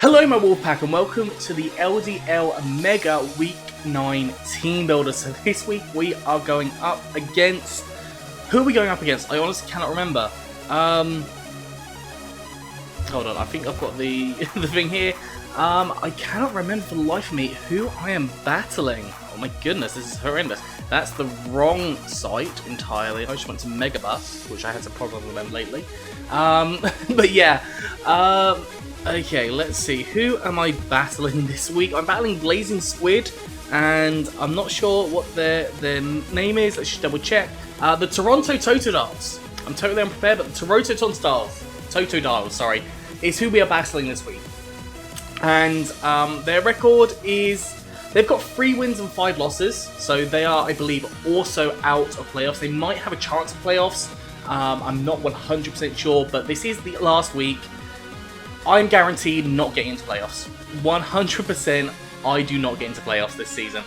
Hello my Wolfpack and welcome to the LDL Mega Week 9 Team Builder. So this week we are going up against... Who are we going up against? I honestly cannot remember. Hold on, I think I've got the, the thing here. I cannot remember for the life of me who I am battling. Oh my goodness, this is horrendous. That's the wrong site entirely. I just went to Megabus, which I had some problems with them lately. But yeah, okay, let's see. Who am I battling this week? I'm battling Blazing Squid, and I'm not sure what their name is. Let's just double check. The Toronto Totodiles. I'm totally unprepared, but the Toronto Totodiles, sorry, is who we are battling this week. And their record is... They've got 3 wins and 5 losses, so they are, I believe, also out of playoffs. They might have a chance of playoffs. I'm not 100% sure, but this is the last week. I'm guaranteed not getting into playoffs. 100% I do not get into playoffs this season,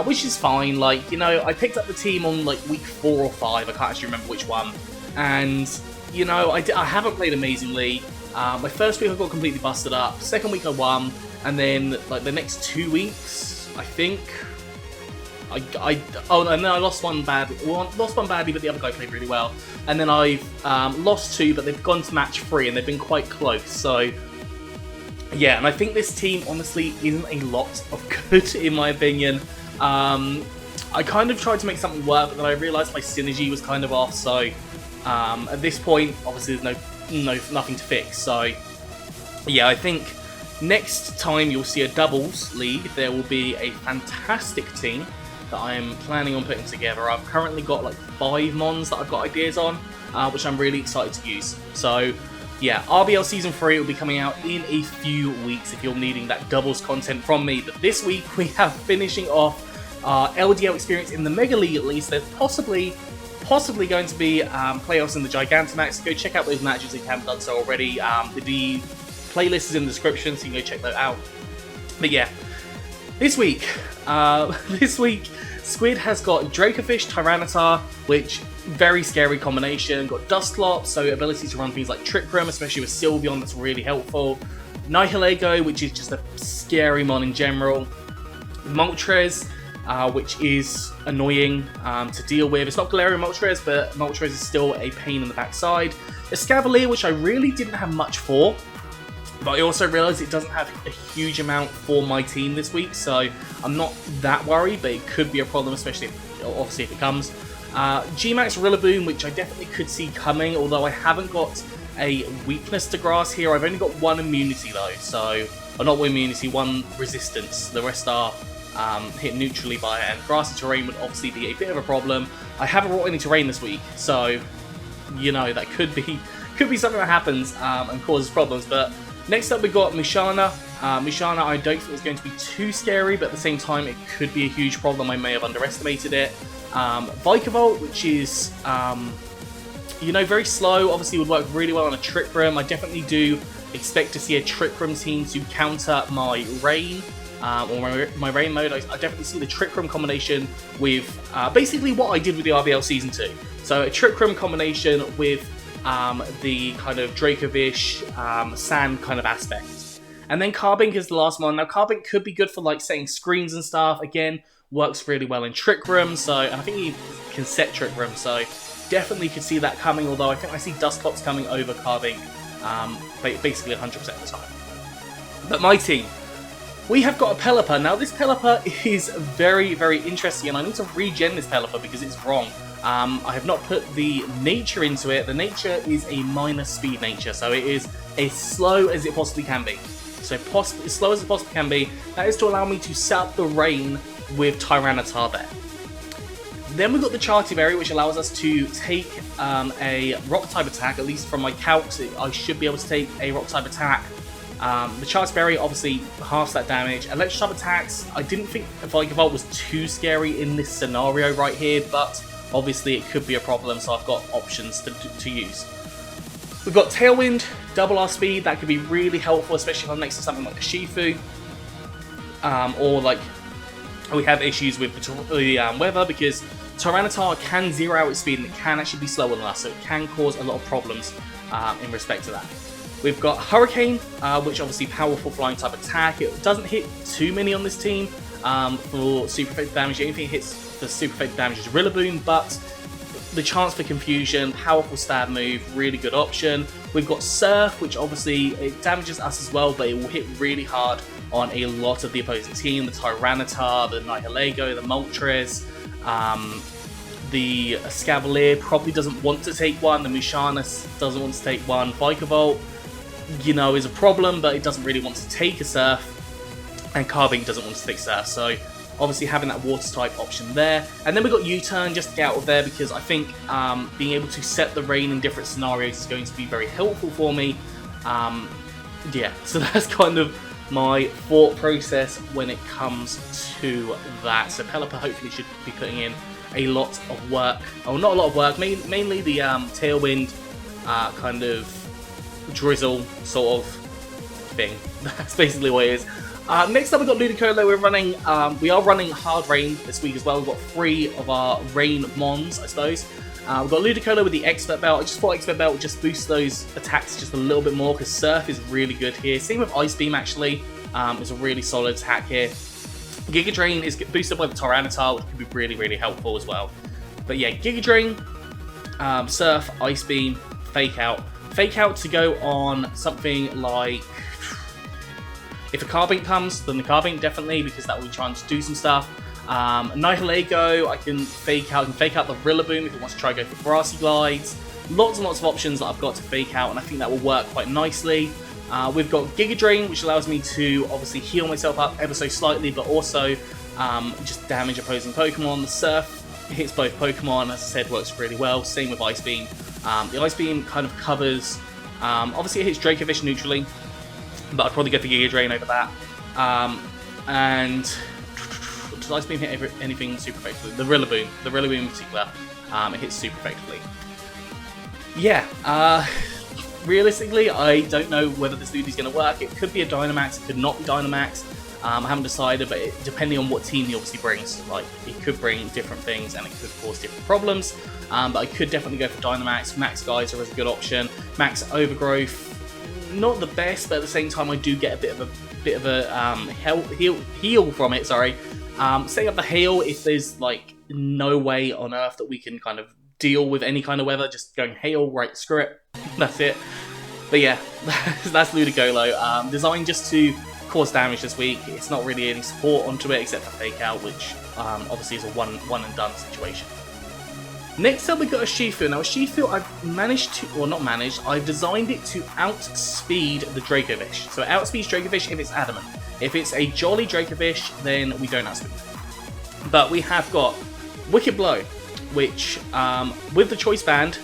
which is fine. Like, you know, I picked up the team on like week 4 or 5, I can't actually remember which one, and, you know, I haven't played amazingly. My first week I got completely busted up, second week I won, and then like the next 2 weeks, I think, I lost one badly. Well, lost one badly, but the other guy played really well. And then I've lost 2, but they've gone to match 3, and they've been quite close. So yeah, and I think this team honestly isn't a lot of good in my opinion. I kind of tried to make something work, but then I realised my synergy was kind of off. So at this point, obviously, there's nothing to fix. So yeah, I think next time you'll see a doubles league, there will be a fantastic team that I am planning on putting together. I've currently got like 5 mons that I've got ideas on, which I'm really excited to use. So yeah, RBL Season 3 will be coming out in a few weeks if you're needing that doubles content from me. But this week we have finishing off our LDL experience in the Mega League at least. There's possibly going to be playoffs in the Gigantamax. Go check out those matches if you haven't done so already. The playlist is in the description, so you can go check that out. But yeah, this week, Squid has got Dracofish, Tyranitar, which very scary combination. Got Dusclops, so ability to run things like Trick Room, especially with Sylveon, that's really helpful. Nihilego, which is just a scary mon in general. Moltres, which is annoying to deal with. It's not Galarian Moltres, but Moltres is still a pain in the backside. Escavalier, which I really didn't have much for, but I also realised it doesn't have a huge amount for my team this week, so I'm not that worried, but it could be a problem, especially obviously if it comes. Gmax Rillaboom, which I definitely could see coming, although I haven't got a weakness to grass here. I've only got 1 immunity though, so, or not 1 immunity, 1 resistance. The rest are hit neutrally by it, and grassy terrain would obviously be a bit of a problem. I haven't brought any terrain this week, so, you know, that could be something that happens and causes problems, but next up we've got Mushana. Mushana I don't think is going to be too scary, but at the same time it could be a huge problem. I may have underestimated it. Vikavolt, which is, you know, very slow, obviously would work really well on a Trick Room. I definitely do expect to see a Trick Room team to counter my Rain, or my Rain mode. I definitely see the Trick Room combination with basically what I did with the RBL Season 2. So a Trick Room combination with the kind of Dracovish, Sand kind of aspect. And then Carbink is the last one. Now Carbink could be good for like setting screens and stuff. Again, works really well in Trick Room, so, and I think he can set Trick Room, so definitely could see that coming, although I think I see Dusclops coming over Carbink basically 100% of the time. But my team, we have got a Pelipper. Now this Pelipper is very, very interesting, and I need to regen this Pelipper because it's wrong. I have not put the nature into it. The nature is a minus speed nature, so it is as slow as it possibly can be. So as slow as it possibly can be. That is to allow me to set up the Rain with Tyranitar there. Then we've got the Charty Berry, which allows us to take a Rock type attack. At least from my calcs, I should be able to take a Rock type attack. The Charty Berry obviously halves that damage. Electric type attacks, I didn't think Vikavolt was too scary in this scenario right here, but obviously it could be a problem, so I've got options to use. We've got Tailwind, double our speed. That could be really helpful, especially if I'm next to something like a Shifu. Or like we have issues with the weather, because Tyranitar can zero out its speed and it can actually be slower than us, so it can cause a lot of problems in respect to that. We've got Hurricane, which obviously powerful flying type attack. It doesn't hit too many on this team for super effective damage. The only thing it hits for super effective damage is Rillaboom, but the chance for confusion, powerful stab move, really good option. We've got Surf, which obviously it damages us as well, but it will hit really hard on a lot of the opposing team. The Tyranitar, the Nihilego, the Moltres, the Escavalier probably doesn't want to take one, the Musharna doesn't want to take one, Vikavolt, you know, is a problem, but it doesn't really want to take a Surf, and Carbink doesn't want to take Surf, so obviously having that water type option there. And then we've got U-turn just to get out of there, because I think being able to set the rain in different scenarios is going to be very helpful for me. Yeah, so that's kind of my thought process when it comes to that. So Pelipper hopefully should be putting in a lot of work, oh not a lot of work, mainly the Tailwind kind of drizzle sort of thing. That's basically what it is. Next up we've got Ludicolo. We are running Hard Rain this week as well. We've got 3 of our Rain Mons, I suppose. We've got Ludicolo with the Expert Belt. I just thought Expert Belt would just boost those attacks just a little bit more, because Surf is really good here. Same with Ice Beam actually, is a really solid attack here. Giga Drain is boosted by the Tyranitar, which can be really, really helpful as well. But yeah, Giga Drain, Surf, Ice Beam, Fake Out. Fake Out to go on something like, if a Carbink comes, then the Carbink definitely, because that will be trying to do some stuff. Nihilego, I can fake out the Rillaboom if it wants to try to go for Grassy Glides. Lots and lots of options that I've got to fake out, and I think that will work quite nicely. We've got Giga Drain, which allows me to obviously heal myself up ever so slightly, but also just damage opposing Pokemon. The Surf hits both Pokemon, as I said, works really well. Same with Ice Beam. The Ice Beam kind of covers, obviously it hits Dracovish neutrally, but I'd probably go for Giga Drain over that. And does Ice Beam hit anything super effectively? The Rillaboom in particular, it hits super effectively. Yeah, realistically, I don't know whether this Ludi's going to work. It could be a Dynamax, it could not be Dynamax. I haven't decided, but depending on what team he obviously brings, like, it could bring different things and it could cause different problems. But I could definitely go for Dynamax. Max Geyser is a good option. Max Overgrowth, not the best, but at the same time I do get a bit of a heal from it. Sorry, setting up the heal if there's like no way on earth that we can kind of deal with any kind of weather. Just going hail, right? Screw it, that's it. But yeah, that's Ludicolo. Designed just to cause damage this week. It's not really any support onto it except for Fake Out, which obviously is a one and done situation. Next up we got a Shifu. Now a Shifu I've managed to, or not managed, I've designed it to outspeed the Dracovish. So it outspeeds Dracovish if it's adamant. If it's a jolly Dracovish, then we don't outspeed. But we have got Wicked Blow, which with the Choice Band,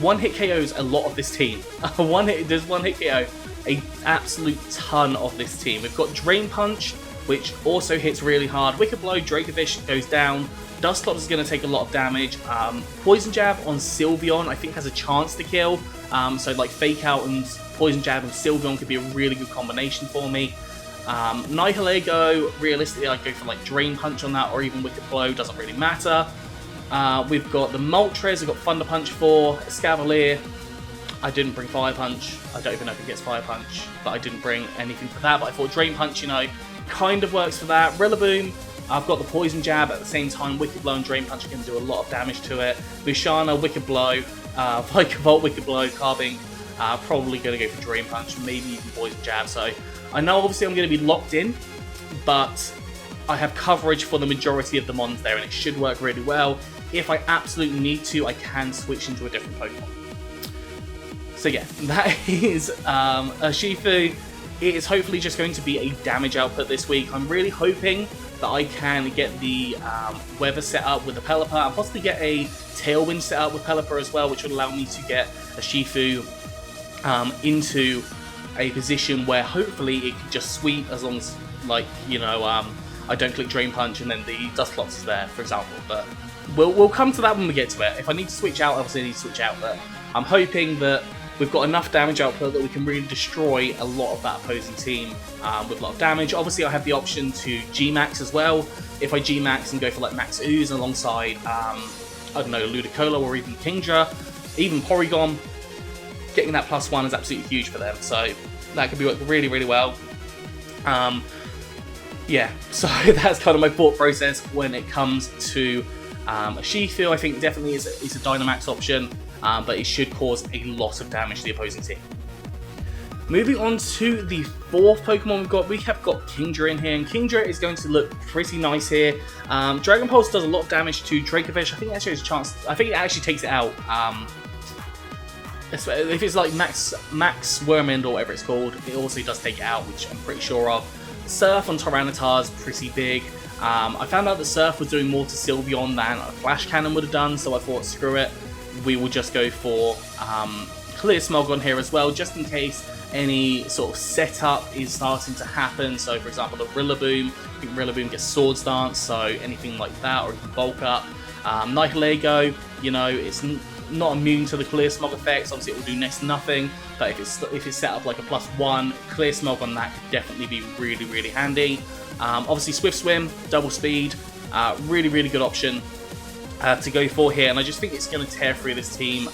one hit KOs a lot of this team. There's one hit KO a absolute ton of this team. We've got Drain Punch, which also hits really hard. Wicked Blow, Dracovish goes down. Dusclops is going to take a lot of damage. Poison Jab on Sylveon I think has a chance to kill. So like Fake Out and Poison Jab and Sylveon could be a really good combination for me. Nihilego, realistically I'd go for like Drain Punch on that, or even Wicked Blow, doesn't really matter. We've got the Moltres, we've got Thunder Punch for Escavalier. I didn't bring Fire Punch. I don't even know if it gets Fire Punch, but I didn't bring anything for that. But I thought Drain Punch, you know, kind of works for that. Rillaboom, I've got the Poison Jab, at the same time Wicked Blow and Drain Punch are going to do a lot of damage to it. Musharna, Wicked Blow, Vikavolt, Wicked Blow, Carbink, probably going to go for Drain Punch, maybe even Poison Jab. So I know obviously I'm going to be locked in, but I have coverage for the majority of the Mons there, and it should work really well. If I absolutely need to, I can switch into a different Pokemon. So yeah, that is a Shifu. It is hopefully just going to be a damage output this week. I'm really hoping that I can get the weather set up with the Pelipper, and possibly get a Tailwind set up with Pelipper as well, which would allow me to get a Shifu into a position where hopefully it could just sweep, as long as, like, you know, I don't click Drain Punch and then the Dusclops is there, for example. But we'll come to that when we get to it. If I need to switch out, obviously I need to switch out, but I'm hoping that we've got enough damage output that we can really destroy a lot of that opposing team with a lot of damage. Obviously, I have the option to G-Max as well. If I G-Max and go for like Max Ooze alongside, I don't know, Ludicolo or even Kingdra, even Porygon, getting that +1 is absolutely huge for them. So that could be worked really, really well. Yeah, so that's kind of my thought process when it comes to a Shifu. I think definitely is a Dynamax option, but it should cause a lot of damage to the opposing team. Moving on to the fourth Pokemon we have got Kingdra in here, and Kingdra is going to look pretty nice here. Dragon Pulse does a lot of damage to Dracovish. I think it actually has a chance, I think it actually takes it out. If it's like Max Wormind or whatever it's called, it also does take it out, which I'm pretty sure of. Surf on Tyranitar is pretty big. I found out that Surf was doing more to Sylveon than a Flash Cannon would have done, so I thought, screw it, we will just go for Clear Smog on here as well, just in case any sort of setup is starting to happen. So, for example, the Rillaboom, I think Rillaboom gets Swords Dance, so anything like that, or you can bulk up. Nihilego, you know, it's not immune to the Clear Smog effects. Obviously, it will do next to nothing. But if it's set up like a +1, Clear Smog on that could definitely be really, really handy. Obviously, Swift Swim, double speed, really, really good option to go for here. And I just think it's going to tear through this team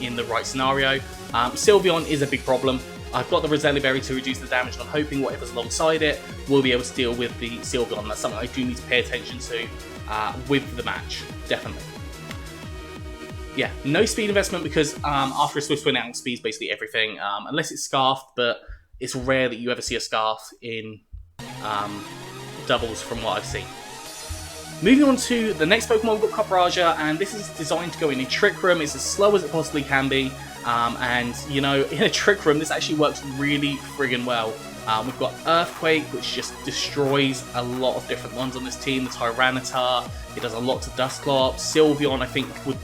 in the right scenario. Sylveon is a big problem. I've got the Roselia Berry to reduce the damage, and I'm hoping whatever's alongside it will be able to deal with the Sylveon. That's something I do need to pay attention to with the match, definitely. Yeah, no speed investment because after a Swift Swim out speeds basically everything, unless it's Scarfed, but it's rare that you ever see a Scarf in doubles from what I've seen. Moving on to the next Pokemon, we've got Copraja, and this is designed to go in a Trick Room. It's as slow as it possibly can be, and you know, in a Trick Room, this actually works really friggin' well. We've got Earthquake, which just destroys a lot of different ones on this team. The Tyranitar, it does a lot to Dusclops. Sylveon, I think, would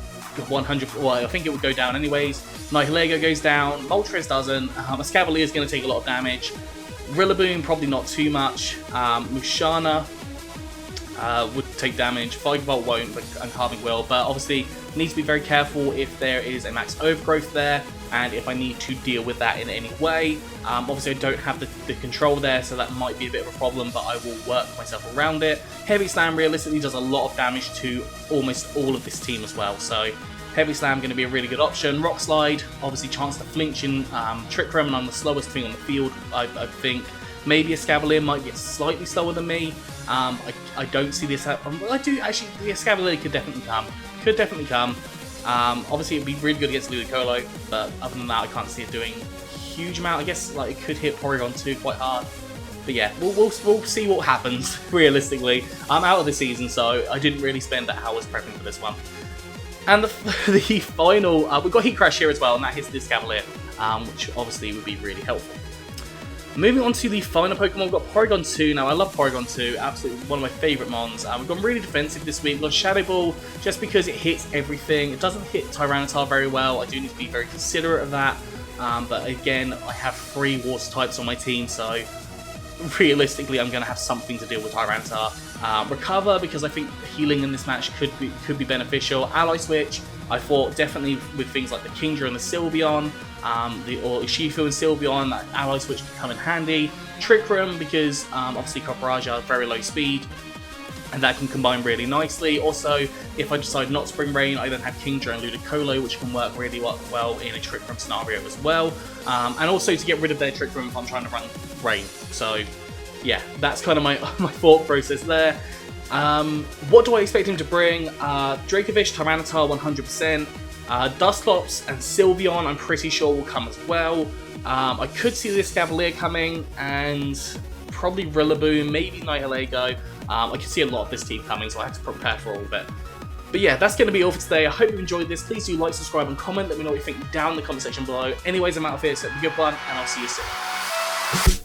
100. Well, I think it would go down anyways. Nihilego goes down. Moltres doesn't. Escavalier is going to take a lot of damage. Rillaboom, probably not too much. Musharna would take damage. Vigavolt won't, and Carving will. But obviously, need to be very careful if there is a max overgrowth there, and if I need to deal with that in any way. Obviously, I don't have the control there, so that might be a bit of a problem, but I will work myself around it. Heavy Slam realistically does a lot of damage to almost all of this team as well, so Heavy Slam going to be a really good option. Rock Slide, obviously chance to flinch in Trick Room, and I'm the slowest thing on the field, I think. Maybe Escavalier might get slightly slower than me. I don't see this happen. Well, I do actually. The Escavalier could definitely come. Obviously, it'd be really good against Ludicolo, but other than that, I can't see it doing a huge amount. I guess like it could hit Porygon 2 quite hard. But yeah, we'll see what happens. Realistically, I'm out of the season, so I didn't really spend hours prepping for this one. And the final, we've got Heat Crash here as well, and that hits this Cavalier, which obviously would be really helpful. Moving on to the final Pokemon, we've got Porygon 2. Now, I love Porygon 2, absolutely one of my favourite mons. We've gone really defensive this week. We've got Shadow Ball, just because it hits everything. It doesn't hit Tyranitar very well. I do need to be very considerate of that. But again, I have 3 Water types on my team, so realistically, I'm going to have something to deal with Tyranitar. Recover, because I think healing in this match could be beneficial. Ally Switch, I thought definitely with things like the Kingdra and the Sylveon, or Shifu and Sylveon, that Ally Switch could come in handy. Trick Room, because obviously Copraja has very low speed, and that can combine really nicely. Also, if I decide not to bring Rain, I then have Kingdra and Ludicolo, which can work really well in a Trick Room scenario as well. And also to get rid of their Trick Room if I'm trying to run Rain. So yeah, that's kind of my thought process there. What do I expect him to bring? Dracovish, Tyranitar 100%. Dusclops and Sylveon, I'm pretty sure, will come as well. I could see this Cavalier coming, and probably Rillaboom, maybe Nihilego. I can see a lot of this team coming, so I have to prepare for all of it. But yeah, that's going to be all for today. I hope you enjoyed this. Please do like, subscribe, and comment. Let me know what you think down in the comment section below. Anyways, I'm out of here, so have a good one, and I'll see you soon.